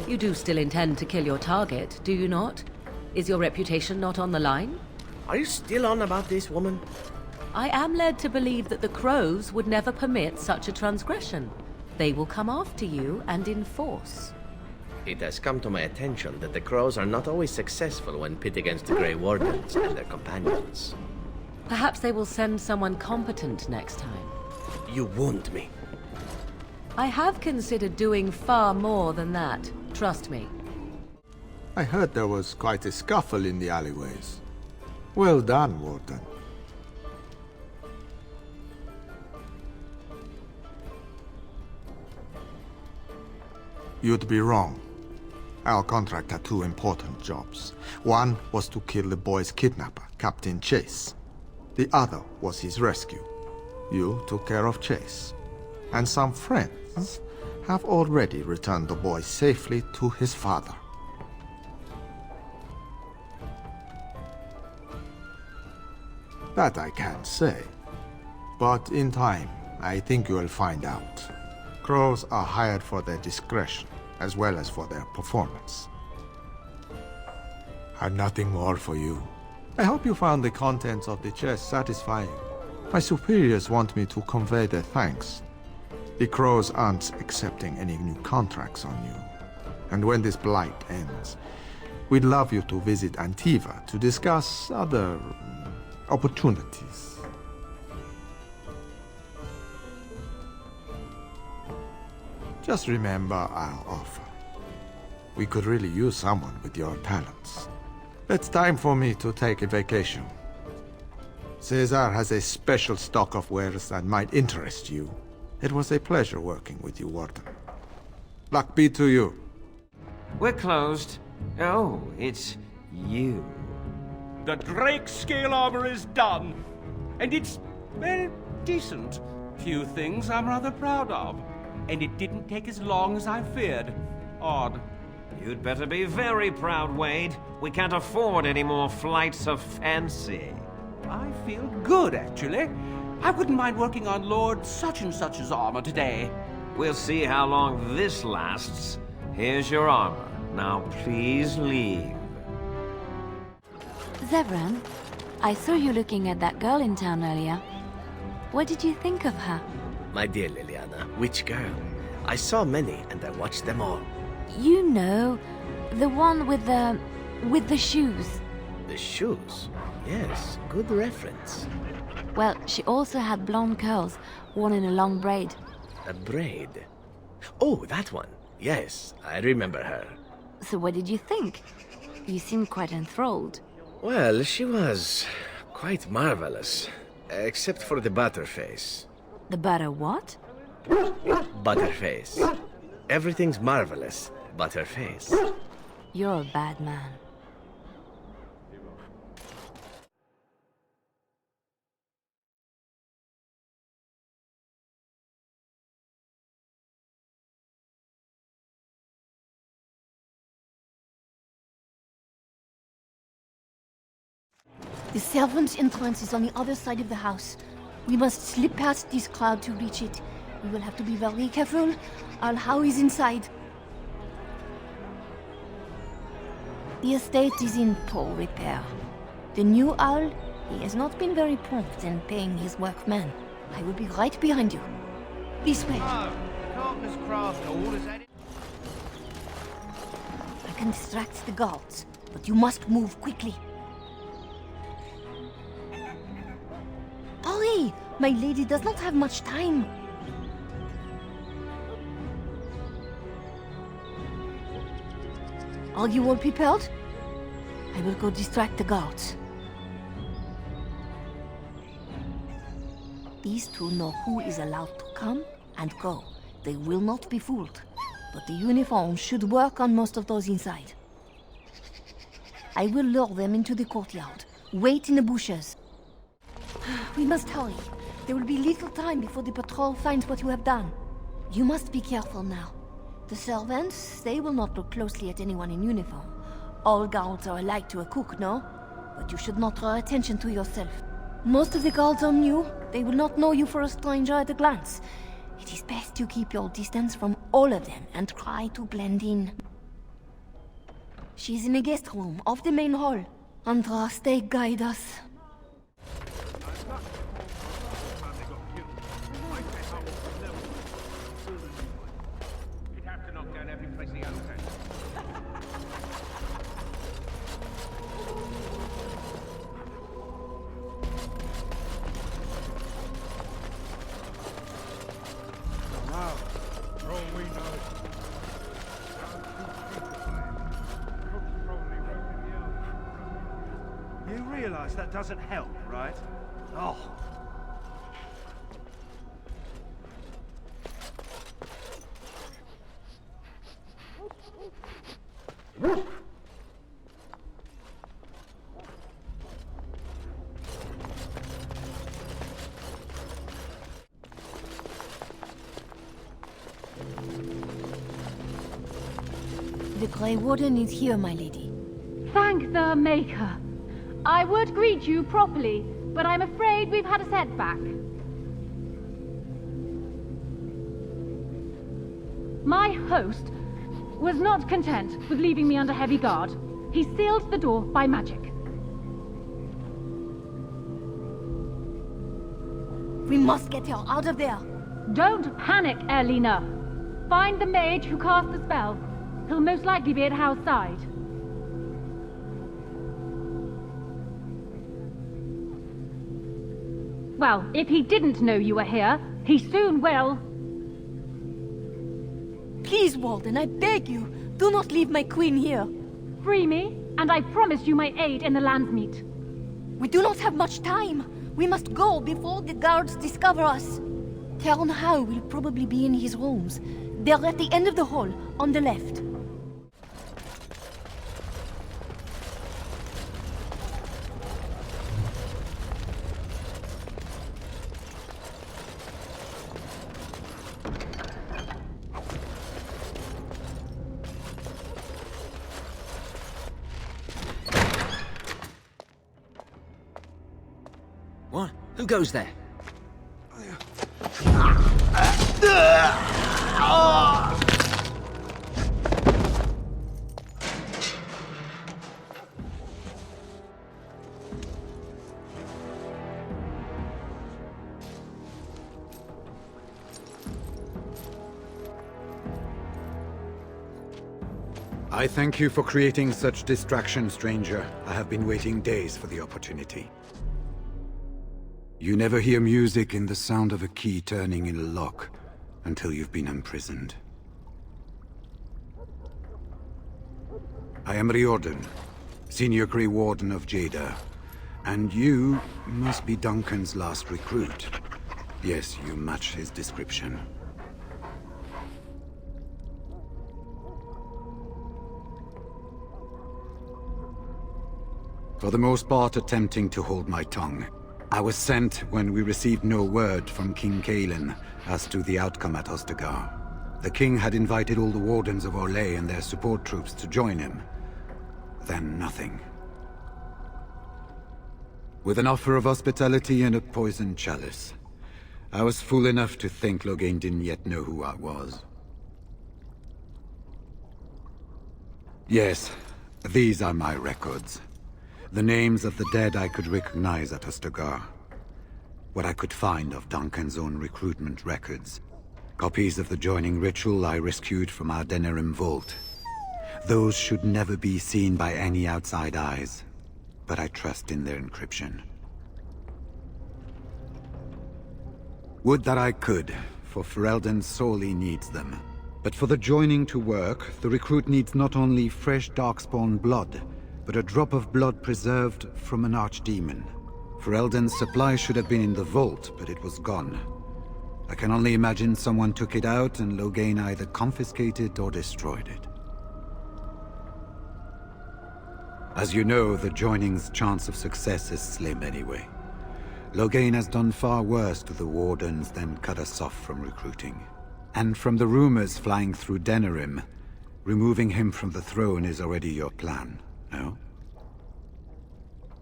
You do still intend to kill your target, do you not? Is your reputation not on the line? Are you still on about this woman? I am led to believe that the crows would never permit such a transgression. They will come after you and in force. It has come to my attention that the crows are not always successful when pit against the Grey Wardens and their companions. Perhaps they will send someone competent next time. You wound me. I have considered doing far more than that. Trust me. I heard there was quite a scuffle in the alleyways. Well done, Warden. You'd be wrong. Our contract had two important jobs. One was to kill the boy's kidnapper, Captain Chase. The other was his rescue. You took care of Chase. And some friends have already returned the boy safely to his father. That I can't say. But in time, I think you will find out. Crows are hired for their discretion, as well as for their performance. I've nothing more for you. I hope you found the contents of the chest satisfying. My superiors want me to convey their thanks. The Crows aren't accepting any new contracts on you. And when this blight ends, we'd love you to visit Antiva to discuss other opportunities. Just remember our offer. We could really use someone with your talents. It's time for me to take a vacation. Caesar has a special stock of wares that might interest you. It was a pleasure working with you, Warden. Luck be to you. We're closed. Oh, it's you. The Drake scale armor is done. And it's, well, decent. Few things I'm rather proud of. And it didn't take as long as I feared. Odd. You'd better be very proud, Wade. We can't afford any more flights of fancy. I feel good, actually. I wouldn't mind working on Lord such-and-such's armor today. We'll see how long this lasts. Here's your armor. Now please leave. Zevran, I saw you looking at that girl in town earlier. What did you think of her? My dear Liliana, which girl? I saw many and I watched them all. You know, the one with the shoes. The shoes? Yes, good reference. Well, she also had blonde curls, worn in a long braid. A braid? Oh, that one. Yes, I remember her. So what did you think? You seemed quite enthralled. Well, she was quite marvelous, except for the butterface. The butter what? Butterface. Everything's marvelous, but her face. You're a bad man. The servants' entrance is on the other side of the house. We must slip past this cloud to reach it. We will have to be very careful. Our Howe is inside. The estate is in poor repair. The new owl, he has not been very prompt in paying his workmen. I will be right behind you. This way. Oh, Carpenter's craft all is at it. I can distract the guards, but you must move quickly. Hurry! My lady does not have much time. Are you all prepared? I will go distract the guards. These two know who is allowed to come and go. They will not be fooled. But the uniform should work on most of those inside. I will lure them into the courtyard. Wait in the bushes. We must hurry. There will be little time before the patrol finds what you have done. You must be careful now. The servants, they will not look closely at anyone in uniform. All guards are alike to a cook, no? But you should not draw attention to yourself. Most of the guards are new. They will not know you for a stranger at a glance. It is best you keep your distance from all of them and try to blend in. She's in a guest room off the main hall. Andraste, guide us. You'd have to knock down every place he owns. Wow. For all we know, you realize that doesn't help, right? Oh. The Grey Warden is here, my lady. Thank the Maker. I would greet you properly, but I'm afraid we've had a setback. My host was not content with leaving me under heavy guard. He sealed the door by magic. We must get her out of there. Don't panic, Erlina. Find the mage who cast the spell. He'll most likely be at Howe's side. Well, if he didn't know you were here, he soon will. Please, Warden, I beg you, do not leave my queen here. Free me, and I promise you my aid in the Landsmeet. We do not have much time. We must go before the guards discover us. Count Howe will probably be in his rooms. They're at the end of the hall, on the left. What? Who goes there? I thank you for creating such distraction, stranger. I have been waiting days for the opportunity. You never hear music in the sound of a key turning in a lock until you've been imprisoned. I am Riordan, Senior Grey Warden of Jada, and you must be Duncan's last recruit. Yes, you match his description. For the most part, attempting to hold my tongue. I was sent when we received no word from King Cailan as to the outcome at Ostagar. The king had invited all the wardens of Orlais and their support troops to join him. Then nothing. With an offer of hospitality and a poisoned chalice. I was fool enough to think Loghain didn't yet know who I was. Yes, these are my records. The names of the dead I could recognize at Ostagar. What I could find of Duncan's own recruitment records. Copies of the joining ritual I rescued from our Denerim vault. Those should never be seen by any outside eyes, but I trust in their encryption. Would that I could, for Ferelden sorely needs them. But for the joining to work, the recruit needs not only fresh Darkspawn blood, but a drop of blood preserved from an archdemon. Ferelden's supply should have been in the vault, but it was gone. I can only imagine someone took it out and Loghain either confiscated or destroyed it. As you know, the joining's chance of success is slim anyway. Loghain has done far worse to the Wardens than cut us off from recruiting. And from the rumors flying through Denerim, removing him from the throne is already your plan, no?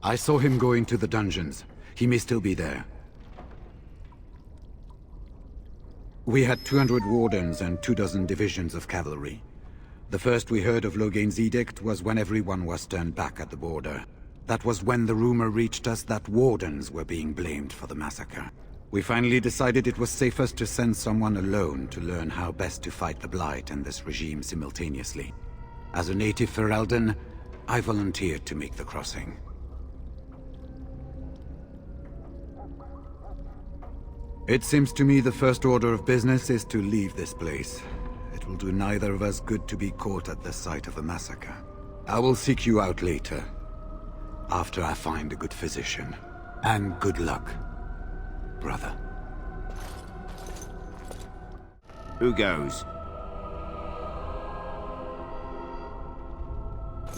I saw him go into the dungeons. He may still be there. We had 200 Wardens and 24 divisions of cavalry. The first we heard of Loghain's edict was when everyone was turned back at the border. That was when the rumor reached us that wardens were being blamed for the massacre. We finally decided it was safest to send someone alone to learn how best to fight the Blight and this regime simultaneously. As a native Ferelden, I volunteered to make the crossing. It seems to me the first order of business is to leave this place. It will do neither of us good to be caught at the site of a massacre. I will seek you out later, after I find a good physician. And good luck, brother. Who goes?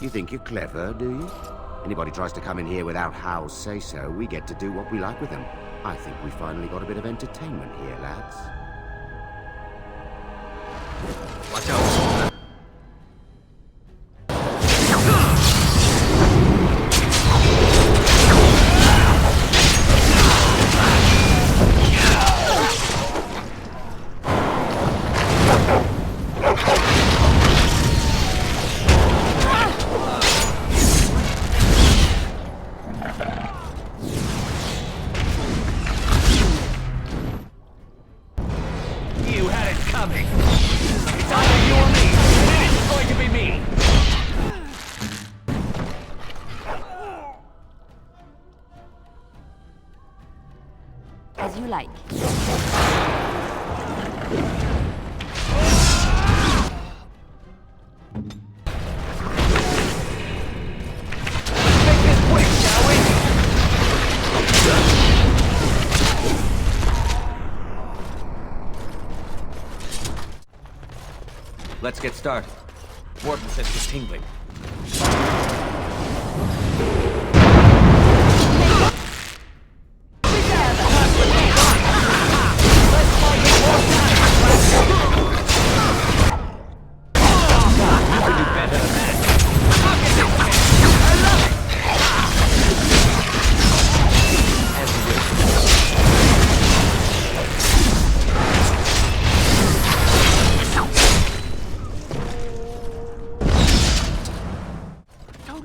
You think you're clever, do you? Anybody tries to come in here without Howe's say-so, we get to do what we like with them. I think we finally got a bit of entertainment here, lads. Watch out! As you like. Make this quick, shall we? Let's get started. Warden says he's tingling.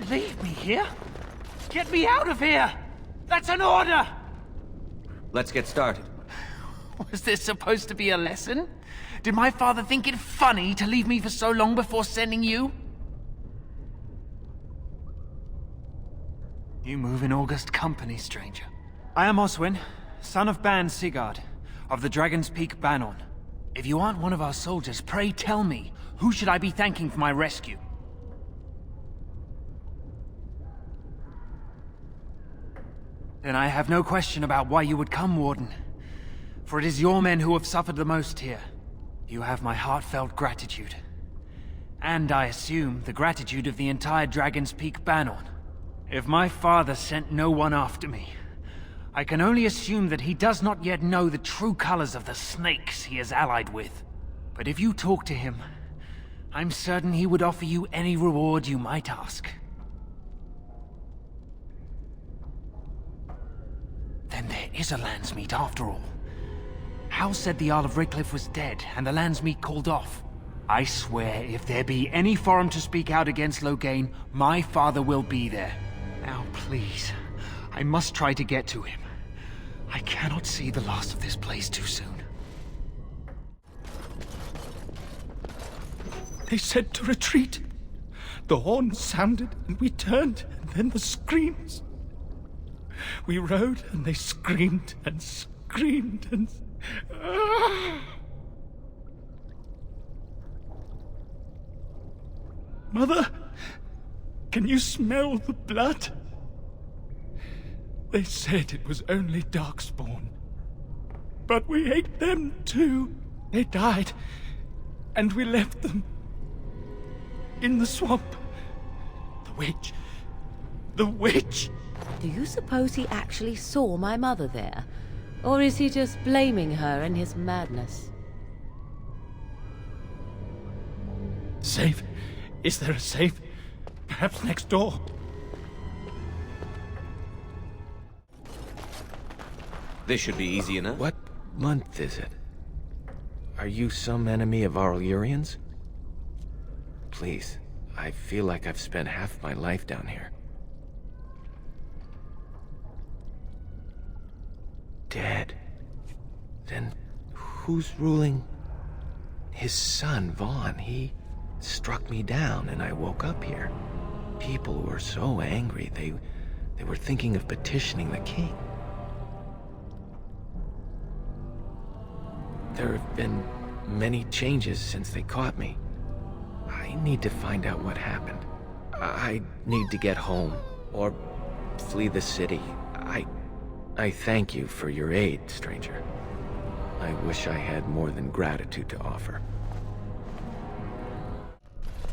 Leave me here? Get me out of here! That's an order! Let's get started. Was this supposed to be a lesson? Did my father think it funny to leave me for so long before sending you? You move in august company, stranger. I am Oswin, son of Ban Sigurd, of the Dragon's Peak Banon. If you aren't one of our soldiers, pray tell me, who should I be thanking for my rescue? Then I have no question about why you would come, Warden. For it is your men who have suffered the most here. You have my heartfelt gratitude. And I assume the gratitude of the entire Dragon's Peak Banon. If my father sent no one after me, I can only assume that he does not yet know the true colors of the snakes he is allied with. But if you talk to him, I'm certain he would offer you any reward you might ask. Then there is a Landsmeet after all. Howe said the Earl of Redcliffe was dead, and the Landsmeet called off. I swear, if there be any forum to speak out against Loghain, my father will be there. Now, please, I must try to get to him. I cannot see the last of this place too soon. They said to retreat. The horn sounded, and we turned, and then the screams. We rode, and they screamed, and screamed, and... Mother, can you smell the blood? They said it was only Darkspawn. But we ate them too. They died, and we left them in the swamp. The witch. The witch! Do you suppose he actually saw my mother there? Or is he just blaming her in his madness? Safe? Is there a safe? Perhaps next door? This should be easy enough. What month is it? Are you some enemy of our Illyrians? Please. I feel like I've spent half my life down here. Dead. Then who's ruling? His son, Vaughn. He struck me down and I woke up here. People were so angry, they were thinking of petitioning the king. There have been many changes since they caught me. I need to find out what happened. I need to get home, or flee the city. I thank you for your aid, stranger. I wish I had more than gratitude to offer.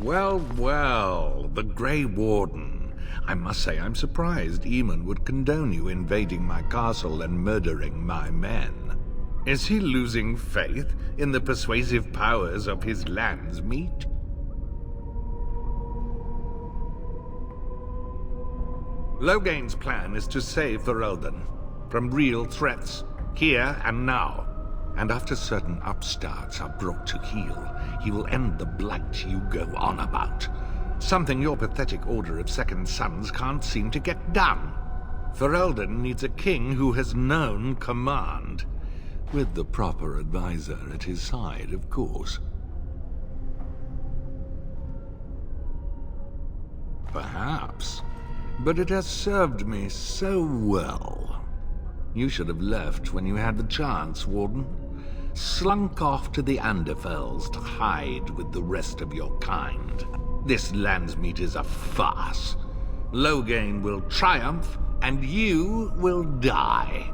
Well, well, the Grey Warden. I must say I'm surprised Eamon would condone you invading my castle and murdering my men. Is he losing faith in the persuasive powers of his Landsmeet? Loghain's plan is to save Ferelden from real threats, here and now. And after certain upstarts are brought to heel, he will end the blight you go on about. Something your pathetic Order of Second Sons can't seem to get done. Ferelden needs a king who has known command. With the proper advisor at his side, of course. Perhaps. But it has served me so well. You should have left when you had the chance, Warden. Slunk off to the Anderfells to hide with the rest of your kind. This Landsmeet is a farce. Loghain will triumph, and you will die.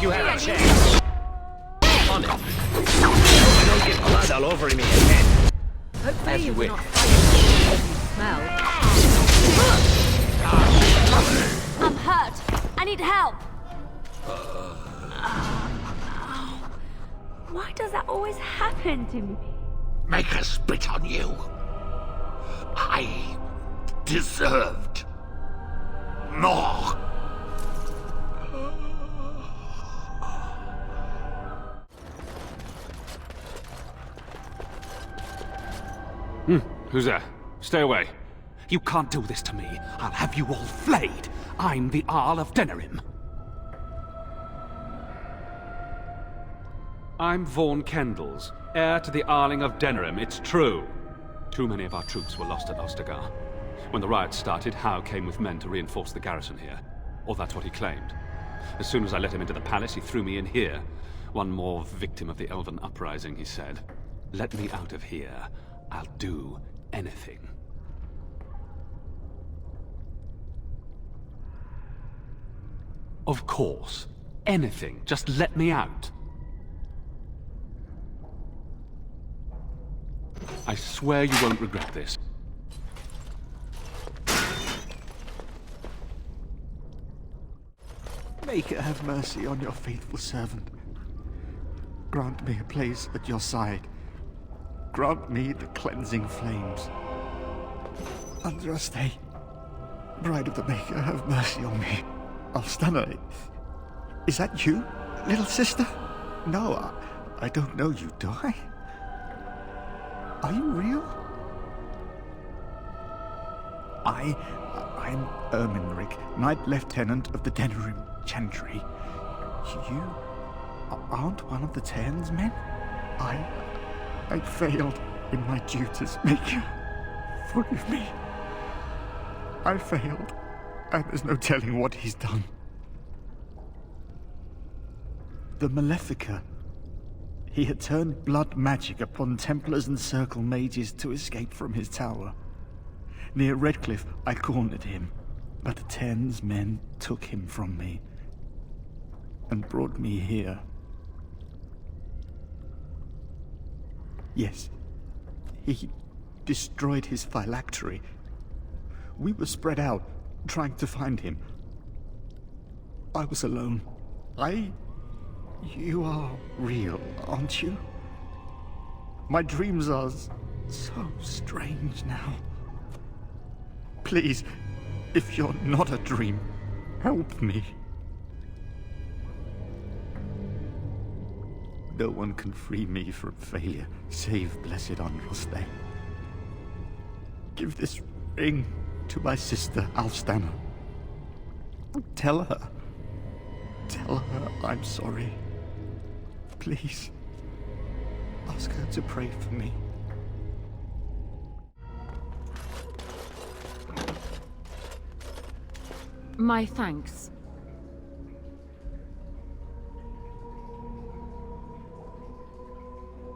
You had a chance. On it. I don't get blood all over me again. Hopefully As you wish. not fighting as you smell. I'm hurt. I need help. Why does that always happen to me? Make her spit on you. I deserved more. Who's there? Stay away. You can't do this to me. I'll have you all flayed. I'm the Arl of Denerim. I'm Vaughan Kendalls, heir to the Arling of Denerim. It's true. Too many of our troops were lost at Ostagar. When the riots started, Howe came with men to reinforce the garrison here. Or that's what he claimed. As soon as I let him into the palace, he threw me in here. One more victim of the Elven uprising, he said. Let me out of here. I'll do anything. Of course. Anything. Just let me out. I swear you won't regret this. Maker, have mercy on your faithful servant. Grant me a place at your side. Grant me the cleansing flames. Andraste, Bride of the Maker, have mercy on me. Alstana, is that you, little sister? No, I don't know you, do I? Are you real? I'm Erminric, Knight Lieutenant of the Denerim Chantry. You aren't one of the Tairn's men? I failed in my duties, Maker. Forgive me. I failed, and there's no telling what he's done. The Malefica. He had turned blood magic upon Templars and Circle mages to escape from his tower. Near Redcliffe, I cornered him, but the Tairn's men took him from me and brought me here. Yes. He destroyed his phylactery. We were spread out, trying to find him. I was alone. You are real, aren't you? My dreams are so strange now. Please, if you're not a dream, help me. No one can free me from failure, save Blessed Andros Day. Give this ring to my sister, Alstana. Tell her I'm sorry. Please, ask her to pray for me. My thanks.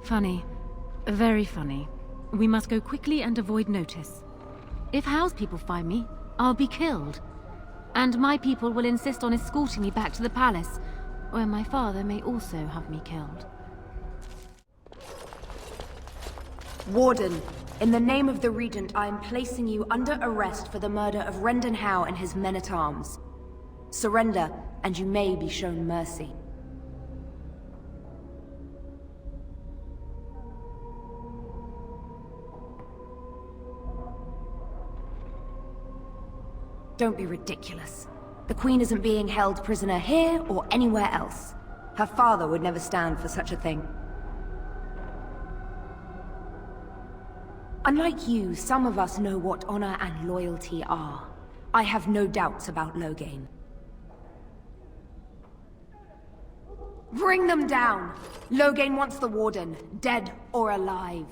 Funny. Very funny. We must go quickly and avoid notice. If Howe's people find me, I'll be killed. And my people will insist on escorting me back to the palace, where my father may also have me killed. Warden, in the name of the Regent, I am placing you under arrest for the murder of Rendon Howe and his men-at-arms. Surrender, and you may be shown mercy. Don't be ridiculous. The Queen isn't being held prisoner here or anywhere else. Her father would never stand for such a thing. Unlike you, some of us know what honor and loyalty are. I have no doubts about Loghain. Bring them down! Loghain wants the Warden, dead or alive.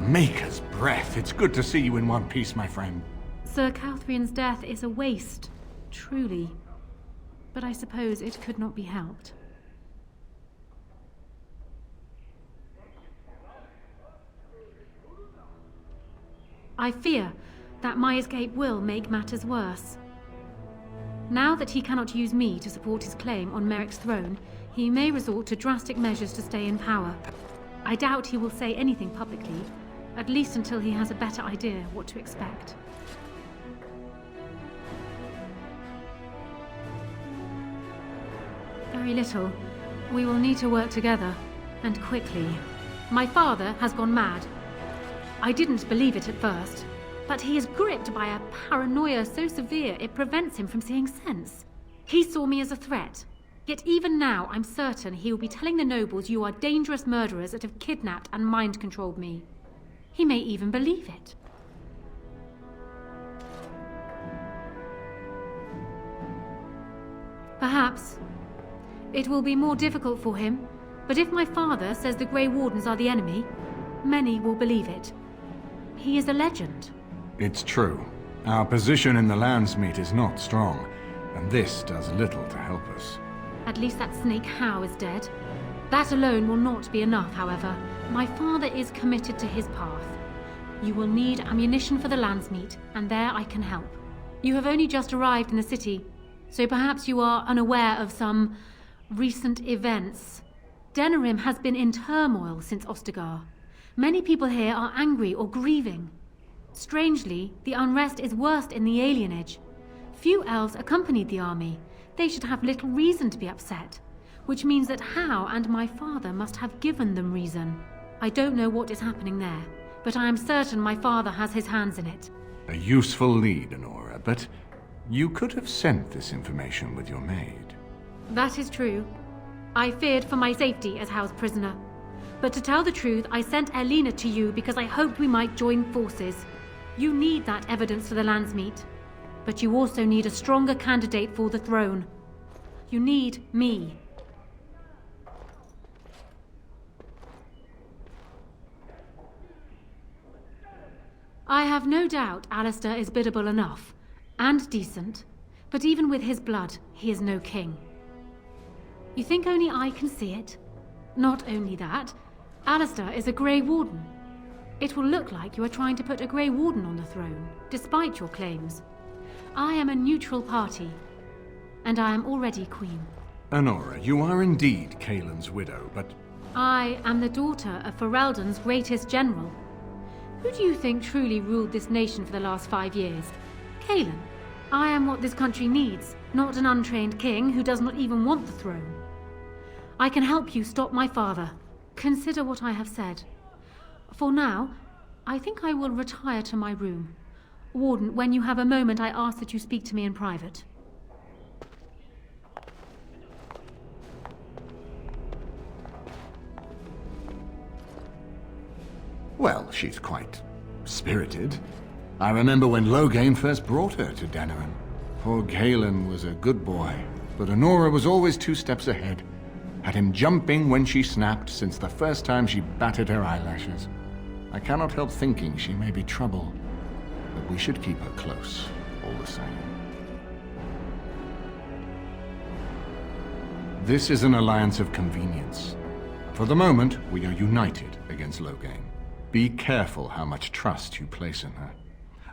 Maker's breath. It's good to see you in one piece, my friend. Sir Calthrian's death is a waste, truly. But I suppose it could not be helped. I fear that my escape will make matters worse. Now that he cannot use me to support his claim on Merrick's throne, he may resort to drastic measures to stay in power. I doubt he will say anything publicly, at least until he has a better idea what to expect. Very little. We will need to work together, and quickly. My father has gone mad. I didn't believe it at first, but he is gripped by a paranoia so severe it prevents him from seeing sense. He saw me as a threat. Yet even now, I'm certain he will be telling the nobles you are dangerous murderers that have kidnapped and mind-controlled me. He may even believe it. Perhaps. It will be more difficult for him, but if my father says the Grey Wardens are the enemy, many will believe it. He is a legend. It's true. Our position in the Landsmeet is not strong, and this does little to help us. At least that snake Howe is dead. That alone will not be enough, however. My father is committed to his path. You will need ammunition for the Landsmeet, and there I can help. You have only just arrived in the city, so perhaps you are unaware of some recent events. Denerim has been in turmoil since Ostagar. Many people here are angry or grieving. Strangely, the unrest is worst in the alienage. Few elves accompanied the army. They should have little reason to be upset, which means that Howe and my father must have given them reason. I don't know what is happening there, but I am certain my father has his hands in it. A useful lead, Anora, but you could have sent this information with your maid. That is true. I feared for my safety as Howe's prisoner. But to tell the truth, I sent Elena to you because I hoped we might join forces. You need that evidence for the Landsmeet. But you also need a stronger candidate for the throne. You need me. I have no doubt Alistair is biddable enough, and decent, but even with his blood, he is no king. You think only I can see it? Not only that, Alistair is a Grey Warden. It will look like you are trying to put a Grey Warden on the throne, despite your claims. I am a neutral party, and I am already queen. Anora, you are indeed Kaelin's widow, but... I am the daughter of Ferelden's greatest general. Who do you think truly ruled this nation for the last 5 years? Kaelin. I am what this country needs, not an untrained king who does not even want the throne. I can help you stop my father. Consider what I have said. For now, I think I will retire to my room. Warden, when you have a moment, I ask that you speak to me in private. Well, she's quite spirited. I remember when Loghain first brought her to Denerim. Poor Kaelin was a good boy, but Anora was always 2 steps ahead. Had him jumping when she snapped since the first time she batted her eyelashes. I cannot help thinking she may be trouble, but we should keep her close, all the same. This is an alliance of convenience. For the moment, we are united against Loghain. Be careful how much trust you place in her.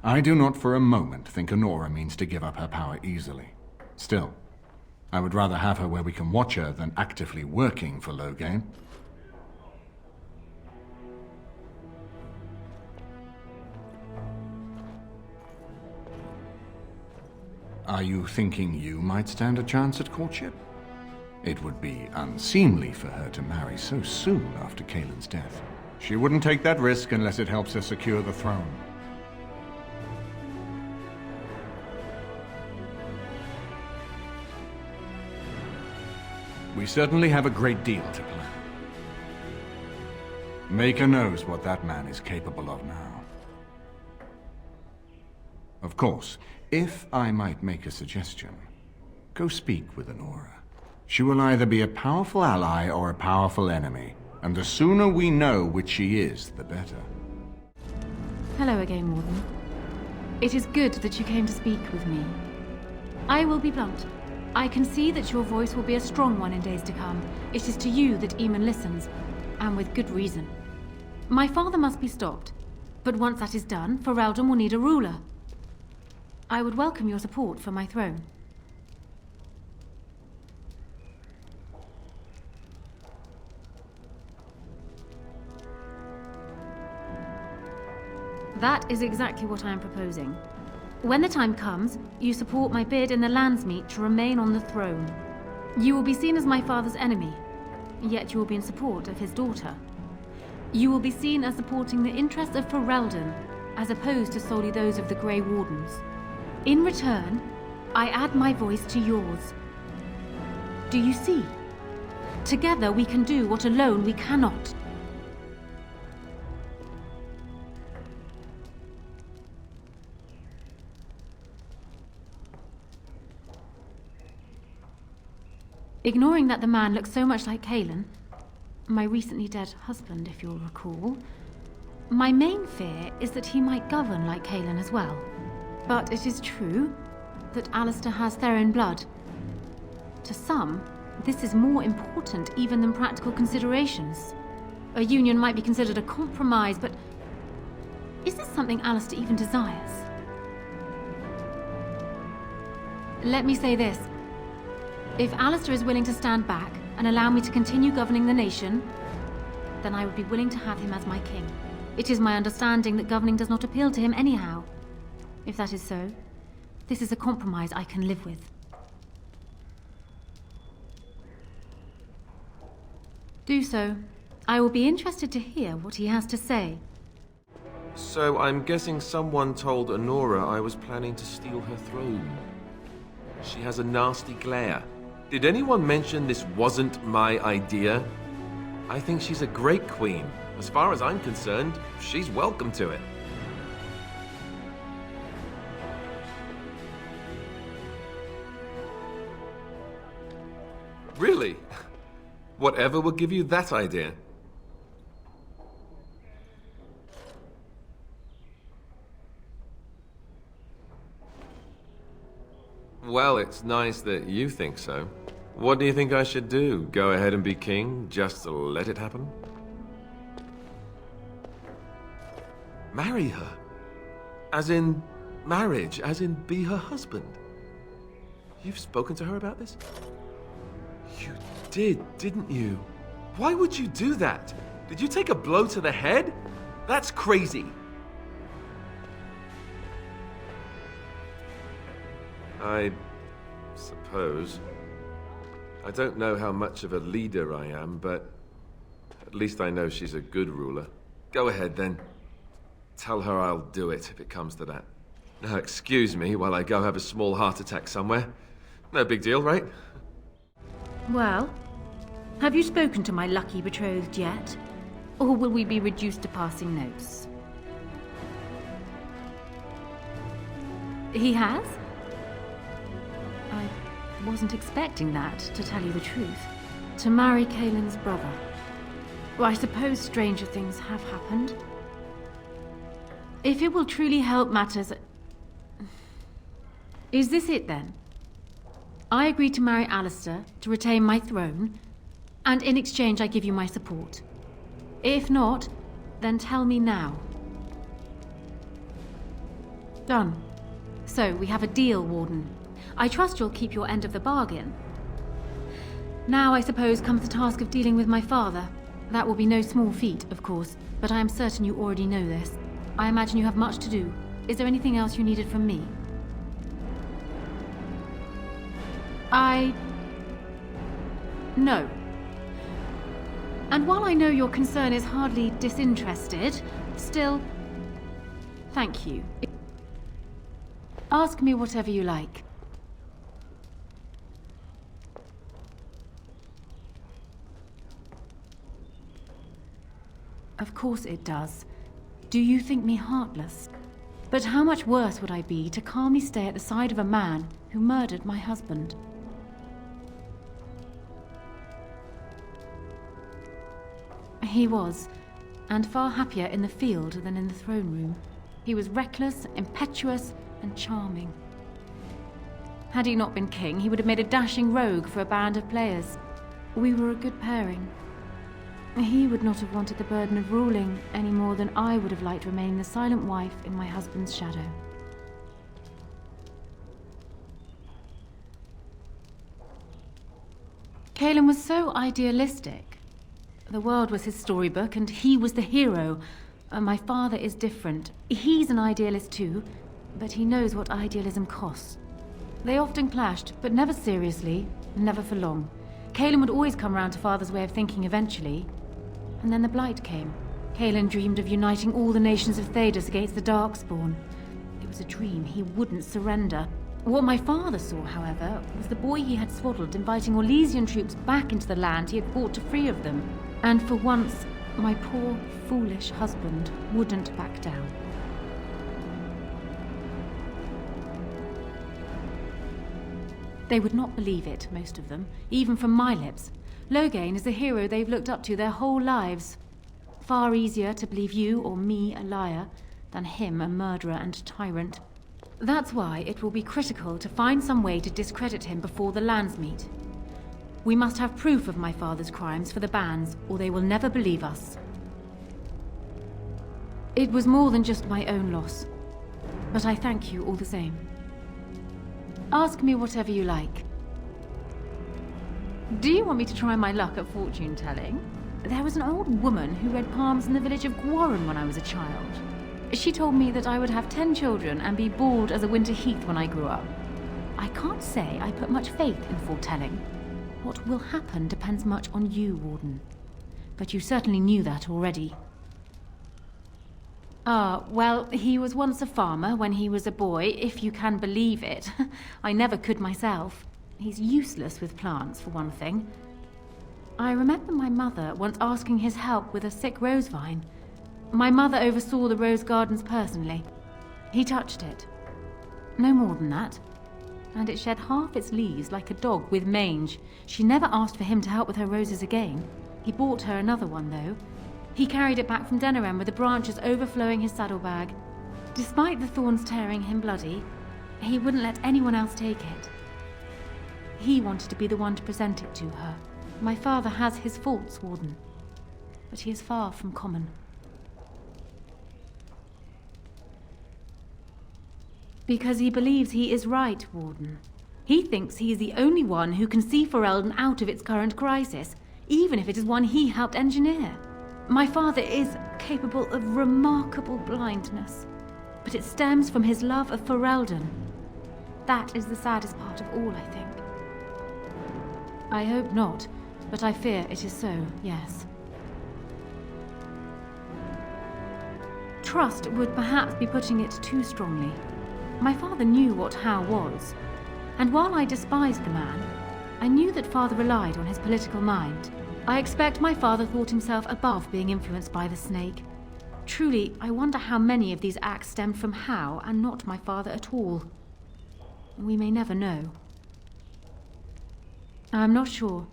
I do not for a moment think Anora means to give up her power easily. Still, I would rather have her where we can watch her than actively working for Loghain. Are you thinking you might stand a chance at courtship? It would be unseemly for her to marry so soon after Kaelin's death. She wouldn't take that risk unless it helps her secure the throne. We certainly have a great deal to plan. Maker knows what that man is capable of now. Of course, if I might make a suggestion, go speak with Anora. She will either be a powerful ally or a powerful enemy, and the sooner we know which she is, the better. Hello again, Warden. It is good that you came to speak with me. I will be blunt. I can see that your voice will be a strong one in days to come. It is to you that Eamon listens, and with good reason. My father must be stopped, but once that is done, Ferelden will need a ruler. I would welcome your support for my throne. That is exactly what I am proposing. When the time comes, you support my bid in the Landsmeet to remain on the throne. You will be seen as my father's enemy, yet you will be in support of his daughter. You will be seen as supporting the interests of Ferelden, as opposed to solely those of the Grey Wardens. In return, I add my voice to yours. Do you see? Together we can do what alone we cannot. Ignoring that the man looks so much like Calen, my recently dead husband, if you'll recall, my main fear is that he might govern like Calen as well. But it is true that Alistair has Theron blood. To some, this is more important even than practical considerations. A union might be considered a compromise, but is this something Alistair even desires? Let me say this. If Alistair is willing to stand back and allow me to continue governing the nation, then I would be willing to have him as my king. It is my understanding that governing does not appeal to him anyhow. If that is so, this is a compromise I can live with. Do so. I will be interested to hear what he has to say. So I'm guessing someone told Anora I was planning to steal her throne. She has a nasty glare. Did anyone mention this wasn't my idea? I think she's a great queen. As far as I'm concerned, she's welcome to it. Really? Whatever will give you that idea? Well, it's nice that you think so. What do you think I should do? Go ahead and be king, just to let it happen? Marry her? As in marriage, as in be her husband? You've spoken to her about this? You did, didn't you? Why would you do that? Did you take a blow to the head? That's crazy. I suppose. I don't know how much of a leader I am, but at least I know she's a good ruler. Go ahead, then. Tell her I'll do it if it comes to that. Now, excuse me while I go have a small heart attack somewhere. No big deal, right? Well, have you spoken to my lucky betrothed yet? Or will we be reduced to passing notes? He has? I wasn't expecting that, to tell you the truth. To marry Caelan's brother. Well, I suppose stranger things have happened. If it will truly help matters... Is this it, then? I agree to marry Alistair, to retain my throne, and in exchange I give you my support. If not, then tell me now. Done. So, we have a deal, Warden. I trust you'll keep your end of the bargain. Now, I suppose, comes the task of dealing with my father. That will be no small feat, of course, but I am certain you already know this. I imagine you have much to do. Is there anything else you needed from me? No. And while I know your concern is hardly disinterested, still, thank you. Ask me whatever you like. Of course it does. Do you think me heartless? But how much worse would I be to calmly stay at the side of a man who murdered my husband? He was, and far happier in the field than in the throne room. He was reckless, impetuous, and charming. Had he not been king, he would have made a dashing rogue for a band of players. We were a good pairing. He would not have wanted the burden of ruling any more than I would have liked to remain the silent wife in my husband's shadow. Calen was so idealistic. The world was his storybook, and he was the hero. My father is different. He's an idealist too, but he knows what idealism costs. They often clashed, but never seriously, never for long. Calen would always come round to Father's way of thinking eventually, and then the Blight came. Cailan dreamed of uniting all the nations of Thedas against the Darkspawn. It was a dream he wouldn't surrender. What my father saw, however, was the boy he had swaddled inviting Orlesian troops back into the land he had fought to free of them. And for once, my poor, foolish husband wouldn't back down. They would not believe it, most of them, even from my lips. Loghain is the hero they've looked up to their whole lives. Far easier to believe you or me a liar than him a murderer and tyrant. That's why it will be critical to find some way to discredit him before the Landsmeet. We must have proof of my father's crimes for the bands, or they will never believe us. It was more than just my own loss, but I thank you all the same. Ask me whatever you like. Do you want me to try my luck at fortune-telling? There was an old woman who read palms in the village of Gwarren when I was a child. She told me that I would have 10 children and be bald as a winter heath when I grew up. I can't say I put much faith in foretelling. What will happen depends much on you, Warden. But you certainly knew that already. Well, he was once a farmer when he was a boy, if you can believe it. I never could myself. He's useless with plants, for one thing. I remember my mother once asking his help with a sick rose vine. My mother oversaw the rose gardens personally. He touched it. No more than that. And it shed half its leaves like a dog with mange. She never asked for him to help with her roses again. He bought her another one, though. He carried it back from Denerim with the branches overflowing his saddlebag. Despite the thorns tearing him bloody, he wouldn't let anyone else take it. He wanted to be the one to present it to her. My father has his faults, Warden, but he is far from common. Because he believes he is right, Warden. He thinks he is the only one who can see Ferelden out of its current crisis, even if it is one he helped engineer. My father is capable of remarkable blindness, but it stems from his love of Ferelden. That is the saddest part of all, I think. I hope not, but I fear it is so, yes. Trust would perhaps be putting it too strongly. My father knew what Howe was, and while I despised the man, I knew that father relied on his political mind. I expect my father thought himself above being influenced by the snake. Truly, I wonder how many of these acts stemmed from Howe and not my father at all. We may never know. I'm not sure.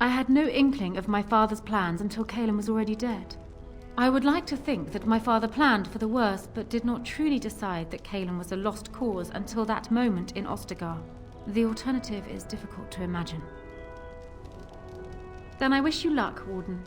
I had no inkling of my father's plans until Cailan was already dead. I would like to think that my father planned for the worst, but did not truly decide that Cailan was a lost cause until that moment in Ostagar. The alternative is difficult to imagine. Then I wish you luck, Warden.